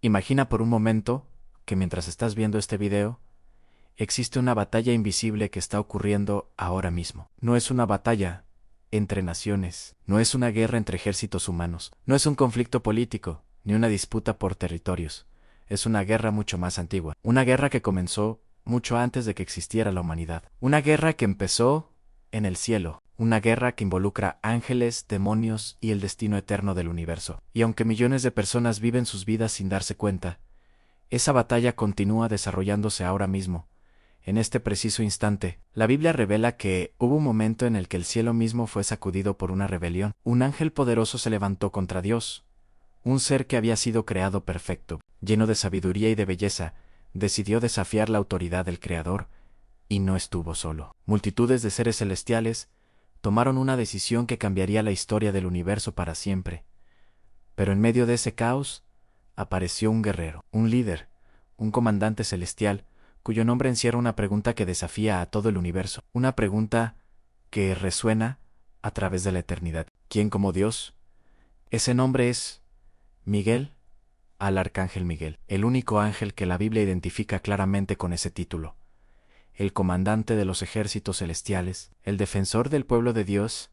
Imagina por un momento que mientras estás viendo este video, existe una batalla invisible que está ocurriendo ahora mismo. No es una batalla entre naciones, no es una guerra entre ejércitos humanos, no es un conflicto político, ni una disputa por territorios. Es una guerra mucho más antigua, una guerra que comenzó mucho antes de que existiera la humanidad, una guerra que empezó en el cielo, una guerra que involucra ángeles, demonios y el destino eterno del universo. Y aunque millones de personas viven sus vidas sin darse cuenta, esa batalla continúa desarrollándose ahora mismo. En este preciso instante, la Biblia revela que hubo un momento en el que el cielo mismo fue sacudido por una rebelión. Un ángel poderoso se levantó contra Dios. Un ser que había sido creado perfecto, lleno de sabiduría y de belleza, decidió desafiar la autoridad del Creador, y no estuvo solo. Multitudes de seres celestiales tomaron una decisión que cambiaría la historia del universo para siempre. Pero en medio de ese caos, apareció un guerrero, un líder, un comandante celestial, cuyo nombre encierra una pregunta que desafía a todo el universo, una pregunta que resuena a través de la eternidad. ¿Quién como Dios? Ese nombre es Miguel, al arcángel Miguel, el único ángel que la Biblia identifica claramente con ese título. El comandante de los ejércitos celestiales, el defensor del pueblo de Dios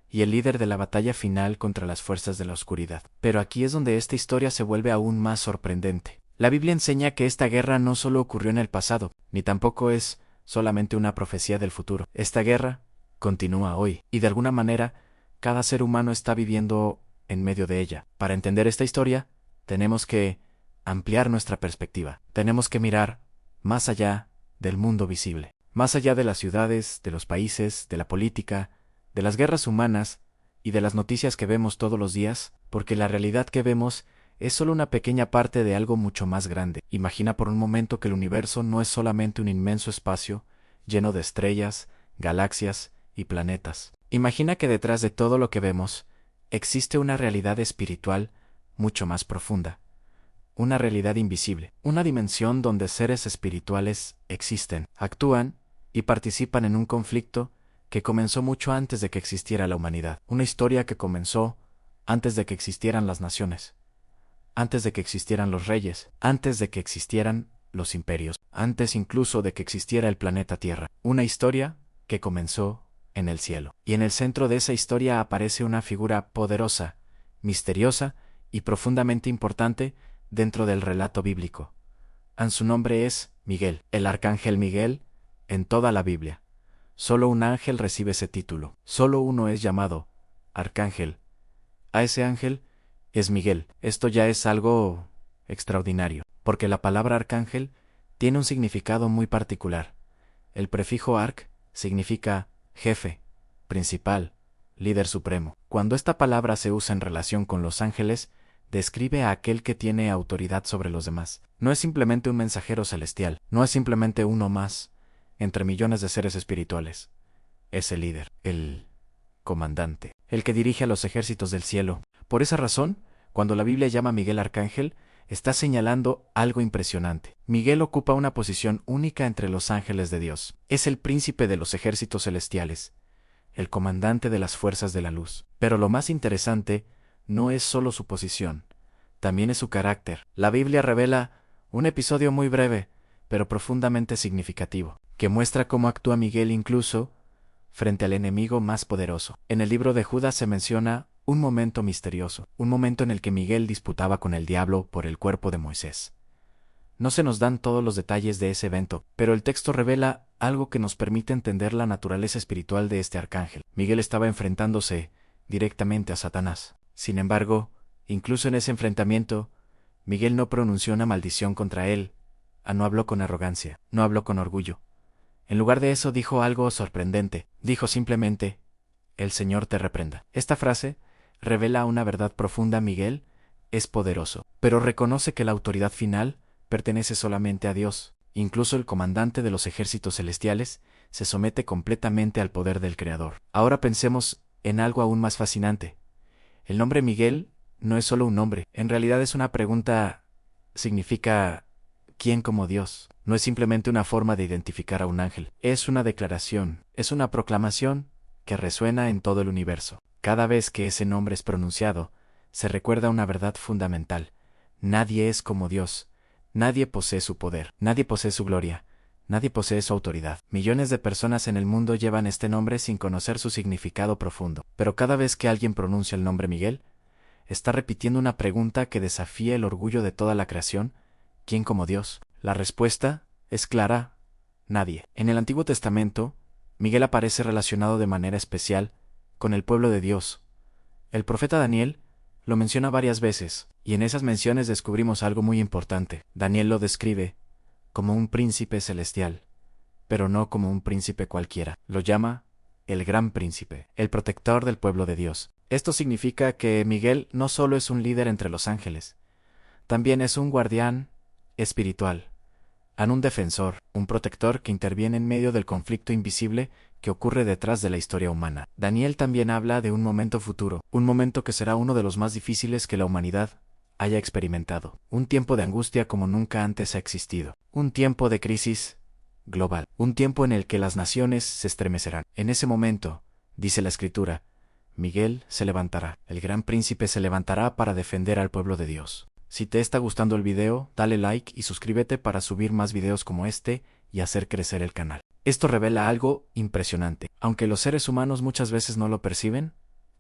y el líder de la batalla final contra las fuerzas de la oscuridad. Pero aquí es donde esta historia se vuelve aún más sorprendente. La Biblia enseña que esta guerra no solo ocurrió en el pasado, ni tampoco es solamente una profecía del futuro. Esta guerra continúa hoy, y de alguna manera, cada ser humano está viviendo en medio de ella. Para entender esta historia, tenemos que ampliar nuestra perspectiva. Tenemos que mirar más allá del mundo visible, más allá de las ciudades, de los países, de la política, de las guerras humanas y de las noticias que vemos todos los días, porque la realidad que vemos es solo una pequeña parte de algo mucho más grande. Imagina por un momento que el universo no es solamente un inmenso espacio lleno de estrellas, galaxias y planetas. Imagina que detrás de todo lo que vemos existe una realidad espiritual mucho más profunda, una realidad invisible, una dimensión donde seres espirituales existen, actúan y participan en un conflicto que comenzó mucho antes de que existiera la humanidad, una historia que comenzó antes de que existieran las naciones, antes de que existieran los reyes, antes de que existieran los imperios, antes incluso de que existiera el planeta Tierra. Una historia que comenzó en el cielo. Y en el centro de esa historia aparece una figura poderosa, misteriosa y profundamente importante dentro del relato bíblico. Su nombre es Miguel, el arcángel Miguel, en toda la Biblia. Solo un ángel recibe ese título. Solo uno es llamado arcángel. A ese ángel es Miguel. Esto ya es algo extraordinario, porque la palabra arcángel tiene un significado muy particular. El prefijo arc significa jefe, principal, líder supremo. Cuando esta palabra se usa en relación con los ángeles, describe a aquel que tiene autoridad sobre los demás. No es simplemente un mensajero celestial, no es simplemente uno más entre millones de seres espirituales. Es el líder, el comandante, el que dirige a los ejércitos del cielo. Por esa razón, cuando la Biblia llama a Miguel arcángel, está señalando algo impresionante. Miguel ocupa una posición única entre los ángeles de Dios. Es el príncipe de los ejércitos celestiales, el comandante de las fuerzas de la luz. Pero lo más interesante no es solo su posición, también es su carácter. La Biblia revela un episodio muy breve, pero profundamente significativo, que muestra cómo actúa Miguel incluso frente al enemigo más poderoso. En el libro de Judas se menciona un momento misterioso, un momento en el que Miguel disputaba con el diablo por el cuerpo de Moisés. No se nos dan todos los detalles de ese evento, pero el texto revela algo que nos permite entender la naturaleza espiritual de este arcángel. Miguel estaba enfrentándose directamente a Satanás. Sin embargo, incluso en ese enfrentamiento, Miguel no pronunció una maldición contra él, no habló con arrogancia, no habló con orgullo. En lugar de eso dijo algo sorprendente, dijo simplemente, «El Señor te reprenda». Esta frase revela una verdad profunda. Miguel es poderoso, pero reconoce que la autoridad final pertenece solamente a Dios. Incluso el comandante de los ejércitos celestiales se somete completamente al poder del Creador. Ahora pensemos en algo aún más fascinante. El nombre Miguel no es solo un nombre, en realidad es una pregunta. Significa ¿quién como Dios? No es simplemente una forma de identificar a un ángel, es una declaración, es una proclamación que resuena en todo el universo. Cada vez que ese nombre es pronunciado, se recuerda una verdad fundamental. Nadie es como Dios. Nadie posee su poder. Nadie posee su gloria. Nadie posee su autoridad. Millones de personas en el mundo llevan este nombre sin conocer su significado profundo. Pero cada vez que alguien pronuncia el nombre Miguel, está repitiendo una pregunta que desafía el orgullo de toda la creación: ¿quién como Dios? La respuesta es clara: nadie. En el Antiguo Testamento, Miguel aparece relacionado de manera especial con el pueblo de Dios. El profeta Daniel lo menciona varias veces, y en esas menciones descubrimos algo muy importante. Daniel lo describe como un príncipe celestial, pero no como un príncipe cualquiera. Lo llama el gran príncipe, el protector del pueblo de Dios. Esto significa que Miguel no solo es un líder entre los ángeles, también es un guardián espiritual, un defensor, un protector que interviene en medio del conflicto invisible que ocurre detrás de la historia humana. Daniel también habla de un momento futuro, un momento que será uno de los más difíciles que la humanidad haya experimentado, un tiempo de angustia como nunca antes ha existido, un tiempo de crisis global, un tiempo en el que las naciones se estremecerán. En ese momento, dice la Escritura, Miguel se levantará, el gran príncipe se levantará para defender al pueblo de Dios. Si te está gustando el video, dale like y suscríbete para subir más videos como este y hacer crecer el canal. Esto revela algo impresionante. Aunque los seres humanos muchas veces no lo perciben,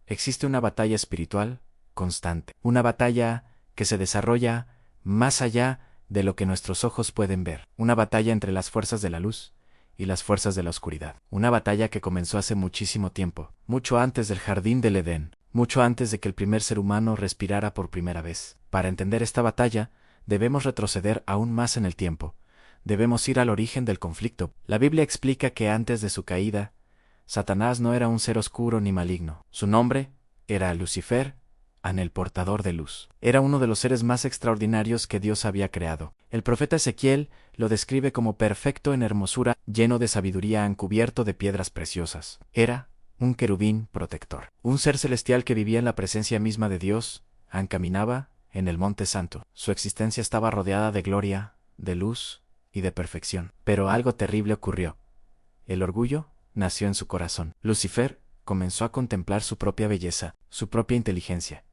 existe una batalla espiritual constante, una batalla que se desarrolla más allá de lo que nuestros ojos pueden ver, una batalla entre las fuerzas de la luz y las fuerzas de la oscuridad, una batalla que comenzó hace muchísimo tiempo, mucho antes del jardín del Edén, mucho antes de que el primer ser humano respirara por primera vez. Para entender esta batalla, debemos retroceder aún más en el tiempo. Debemos ir al origen del conflicto. La Biblia explica que antes de su caída, Satanás no era un ser oscuro ni maligno. Su nombre era Lucifer, el portador de luz. Era uno de los seres más extraordinarios que Dios había creado. El profeta Ezequiel lo describe como perfecto en hermosura, lleno de sabiduría, cubierto de piedras preciosas. Era un querubín protector, un ser celestial que vivía en la presencia misma de Dios, caminaba en el Monte Santo. Su existencia estaba rodeada de gloria, de luz y de perfección. Pero algo terrible ocurrió. El orgullo nació en su corazón. Lucifer comenzó a contemplar su propia belleza, su propia inteligencia,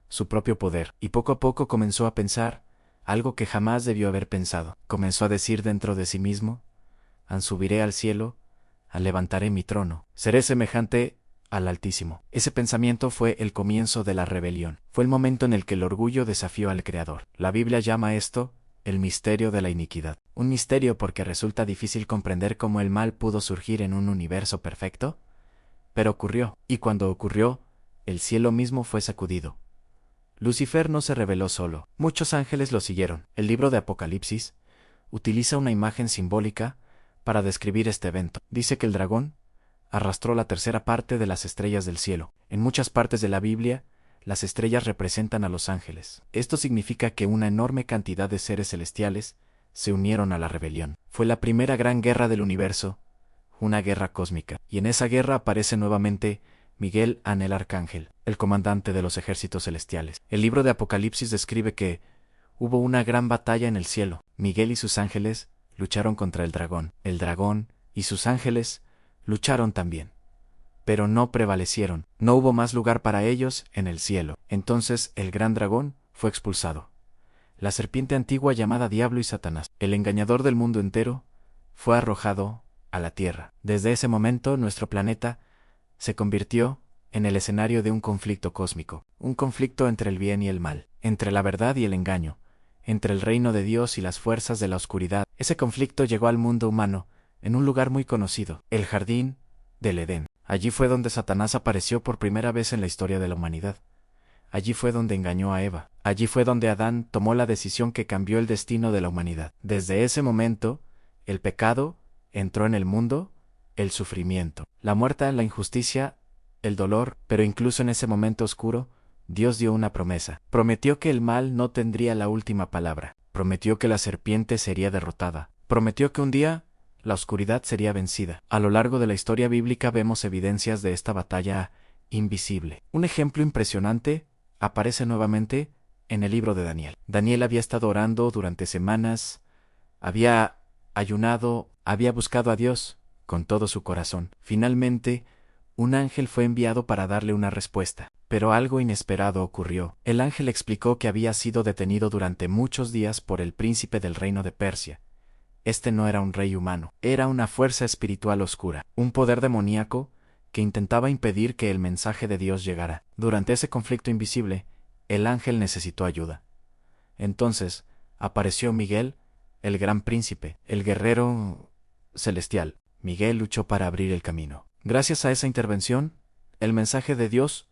su propio poder, y poco a poco comenzó a pensar algo que jamás debió haber pensado. Comenzó a decir dentro de sí mismo: subiré al cielo, levantaré mi trono, seré semejante al Altísimo. Ese pensamiento fue el comienzo de la rebelión. Fue el momento en el que el orgullo desafió al Creador. La Biblia llama esto el misterio de la iniquidad. Un misterio porque resulta difícil comprender cómo el mal pudo surgir en un universo perfecto. Pero ocurrió, y cuando ocurrió, el cielo mismo fue sacudido. Lucifer no se rebeló solo. Muchos ángeles lo siguieron. El libro de Apocalipsis utiliza una imagen simbólica para describir este evento. Dice que el dragón arrastró la tercera parte de las estrellas del cielo. En muchas partes de la Biblia, las estrellas representan a los ángeles. Esto significa que una enorme cantidad de seres celestiales se unieron a la rebelión. Fue la primera gran guerra del universo, una guerra cósmica. Y en esa guerra aparece nuevamente Miguel, el arcángel, el comandante de los ejércitos celestiales. El libro de Apocalipsis describe que hubo una gran batalla en el cielo. Miguel y sus ángeles lucharon contra el dragón. El dragón y sus ángeles lucharon también, pero no prevalecieron. No hubo más lugar para ellos en el cielo. Entonces el gran dragón fue expulsado. La serpiente antigua llamada Diablo y Satanás, el engañador del mundo entero, fue arrojado a la tierra. Desde ese momento nuestro planeta se convirtió en el escenario de un conflicto cósmico, un conflicto entre el bien y el mal, entre la verdad y el engaño, entre el reino de Dios y las fuerzas de la oscuridad. Ese conflicto llegó al mundo humano en un lugar muy conocido, el jardín del Edén. Allí fue donde Satanás apareció por primera vez en la historia de la humanidad. Allí fue donde engañó a Eva. Allí fue donde Adán tomó la decisión que cambió el destino de la humanidad. Desde ese momento, el pecado entró en el mundo, el sufrimiento, la muerte, la injusticia, el dolor, pero incluso en ese momento oscuro, Dios dio una promesa. Prometió que el mal no tendría la última palabra. Prometió que la serpiente sería derrotada. Prometió que un día la oscuridad sería vencida. A lo largo de la historia bíblica vemos evidencias de esta batalla invisible. Un ejemplo impresionante aparece nuevamente en el libro de Daniel. Daniel había estado orando durante semanas, había ayunado, había buscado a Dios con todo su corazón. Finalmente, un ángel fue enviado para darle una respuesta. Pero algo inesperado ocurrió. El ángel explicó que había sido detenido durante muchos días por el príncipe del reino de Persia. Este no era un rey humano, era una fuerza espiritual oscura, un poder demoníaco que intentaba impedir que el mensaje de Dios llegara. Durante ese conflicto invisible, el ángel necesitó ayuda. Entonces, apareció Miguel, el gran príncipe, el guerrero celestial. Miguel luchó para abrir el camino. Gracias a esa intervención, el mensaje de Dios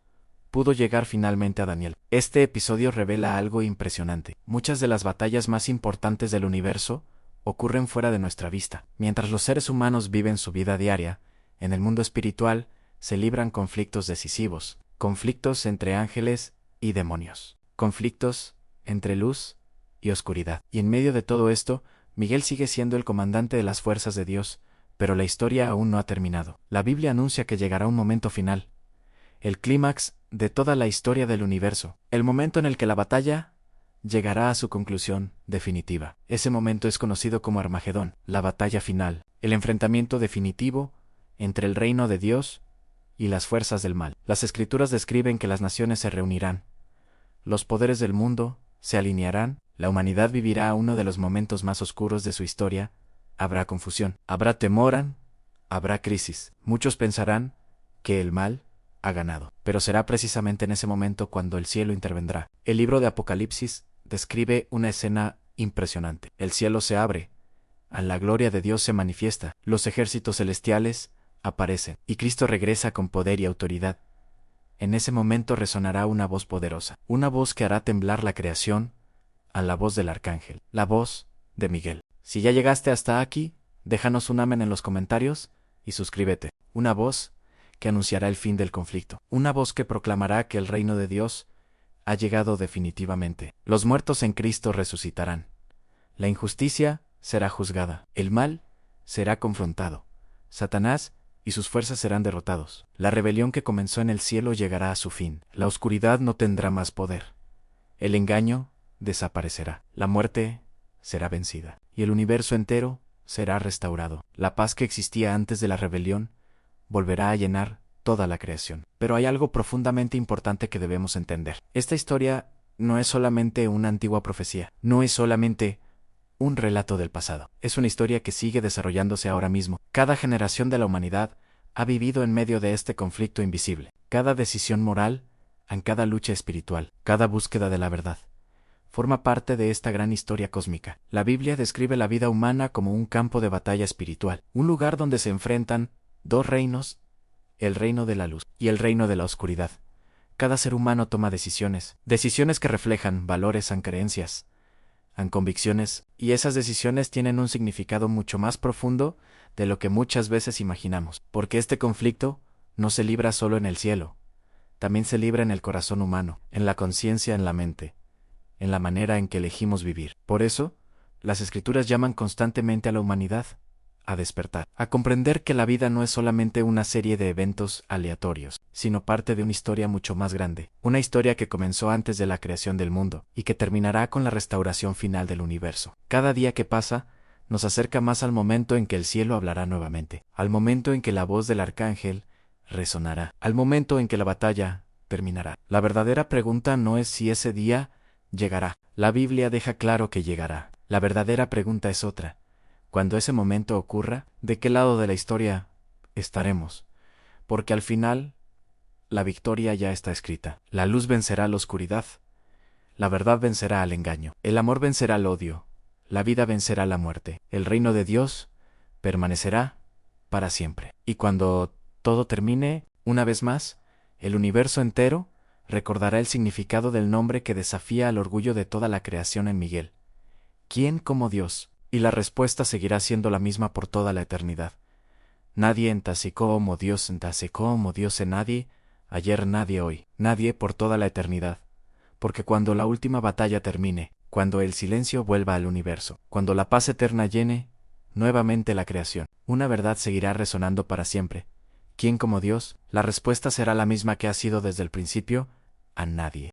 pudo llegar finalmente a Daniel. Este episodio revela algo impresionante. Muchas de las batallas más importantes del universo ocurren fuera de nuestra vista. Mientras los seres humanos viven su vida diaria, en el mundo espiritual se libran conflictos decisivos, conflictos entre ángeles y demonios, conflictos entre luz y oscuridad. Y en medio de todo esto, Miguel sigue siendo el comandante de las fuerzas de Dios, pero la historia aún no ha terminado. La Biblia anuncia que llegará un momento final, el clímax de toda la historia del universo, el momento en el que la batalla llegará a su conclusión definitiva. Ese momento es conocido como Armagedón, la batalla final, el enfrentamiento definitivo entre el reino de Dios y las fuerzas del mal. Las Escrituras describen que las naciones se reunirán, los poderes del mundo se alinearán, la humanidad vivirá uno de los momentos más oscuros de su historia, habrá confusión, habrá temor, habrá crisis. Muchos pensarán que el mal ha ganado, pero será precisamente en ese momento cuando el cielo intervendrá. El libro de Apocalipsis describe una escena impresionante. El cielo se abre, la gloria de Dios se manifiesta, los ejércitos celestiales aparecen, y Cristo regresa con poder y autoridad. En ese momento resonará una voz poderosa, una voz que hará temblar la creación, a la voz del arcángel, la voz de Miguel. Si ya llegaste hasta aquí, déjanos un amén en los comentarios y suscríbete. Una voz que anunciará el fin del conflicto, una voz que proclamará que el reino de Dios ha llegado definitivamente. Los muertos en Cristo resucitarán. La injusticia será juzgada, el mal será confrontado, Satanás y sus fuerzas serán derrotados. La rebelión que comenzó en el cielo llegará a su fin. La oscuridad no tendrá más poder. El engaño desaparecerá. La muerte será vencida. Y el universo entero será restaurado. La paz que existía antes de la rebelión volverá a llenar toda la creación. Pero hay algo profundamente importante que debemos entender. Esta historia no es solamente una antigua profecía. No es solamente un relato del pasado. Es una historia que sigue desarrollándose ahora mismo. Cada generación de la humanidad ha vivido en medio de este conflicto invisible. Cada decisión moral, en cada lucha espiritual, cada búsqueda de la verdad, forma parte de esta gran historia cósmica. La Biblia describe la vida humana como un campo de batalla espiritual, un lugar donde se enfrentan dos reinos, el reino de la luz y el reino de la oscuridad. Cada ser humano toma decisiones que reflejan valores, creencias, convicciones, y esas decisiones tienen un significado mucho más profundo de lo que muchas veces imaginamos, porque este conflicto no se libra solo en el cielo, también se libra en el corazón humano, en la conciencia, en la mente, en la manera en que elegimos vivir. Por eso, las Escrituras llaman constantemente a la humanidad a despertar, a comprender que la vida no es solamente una serie de eventos aleatorios, sino parte de una historia mucho más grande, una historia que comenzó antes de la creación del mundo y que terminará con la restauración final del universo. Cada día que pasa nos acerca más al momento en que el cielo hablará nuevamente, al momento en que la voz del arcángel resonará, al momento en que la batalla terminará. La verdadera pregunta no es si ese día llegará. La Biblia deja claro que llegará. La verdadera pregunta es otra. Cuando ese momento ocurra, ¿de qué lado de la historia estaremos? Porque al final, la victoria ya está escrita. La luz vencerá a la oscuridad. La verdad vencerá al engaño. El amor vencerá al odio. La vida vencerá a la muerte. El reino de Dios permanecerá para siempre. Y cuando todo termine, una vez más, el universo entero recordará el significado del nombre que desafía al orgullo de toda la creación en Miguel. ¿Quién como Dios? Y la respuesta seguirá siendo la misma por toda la eternidad. Nadie en como Dios en como Dios en nadie, ayer nadie hoy, nadie por toda la eternidad. Porque cuando la última batalla termine, cuando el silencio vuelva al universo, cuando la paz eterna llene nuevamente la creación, una verdad seguirá resonando para siempre. ¿Quién como Dios? La respuesta será la misma que ha sido desde el principio, a nadie.